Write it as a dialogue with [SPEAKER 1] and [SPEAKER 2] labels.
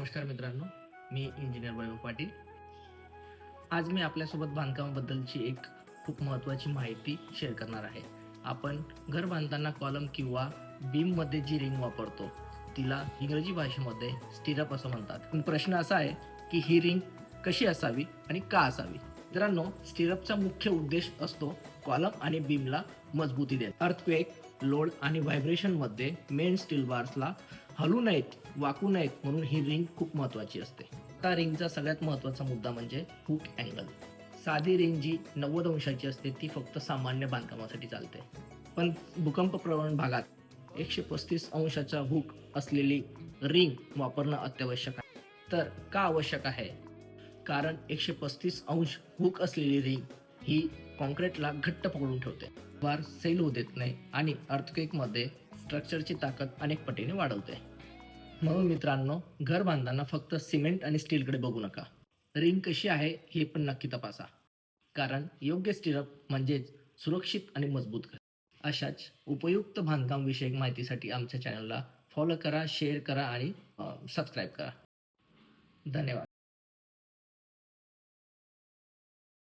[SPEAKER 1] नमस्कार मित्रांनो, मी इंजिनियर वैभव पाटील. आज मी आपल्यासोबत बांधकामाबद्दलची एक खूप महत्त्वाची माहिती शेअर करणार आहे. आपण घर बांधताना कॉलम किंवा बीममध्ये जी रिंग वापरतो, तिला इंग्रजी भाषेमध्ये स्टिरअप असं म्हणतात. पण प्रश्न असा आहे की ही रिंग कशी असावी आणि का असावी? मित्रांनो, स्टिरअपचा मुख्य उद्देश असतो कॉलम आणि बीमला मजबूती देणे. अर्थक्वेक, लोड आणि व्हायब्रेशनमध्ये मेन स्टील बार्सला हलू नयेत, वाकू नयेत म्हणून ही रिंग खूप महत्त्वाची असते. आता रिंगचा सगळ्यात महत्त्वाचा मुद्दा म्हणजे हुक अँगल. साधी रिंग जी 90 अंशाची असते ती फक्त सामान्य बांधकामासाठी चालते. पण भूकंपप्रवण भागात 135 अंशाचा हुक असलेली रिंग वापरणं अत्यावश्यक आहे. तर का आवश्यक आहे? कारण 135 अंश हुक असलेली रिंग ही कॉन्क्रीटला घट्ट पकडून ठेवते, बार सैल होऊ देत नाही आणि अर्थक्वेकमध्ये स्ट्रक्चरची ताकद अनेक पटीने वाढवते. म्हणून मित्रांनो, घर बांधताना फक्त सिमेंट आणि स्टीलकडे बघू नका. रिंग कशी आहे हे पण नक्की तपासा. कारण योग्य स्टिरअप म्हणजेच सुरक्षित आणि मजबूत घर. अशाच उपयुक्त बांधकाम विषयक माहितीसाठी आमच्या चॅनलला फॉलो करा, शेअर करा आणि सबस्क्राईब करा. धन्यवाद.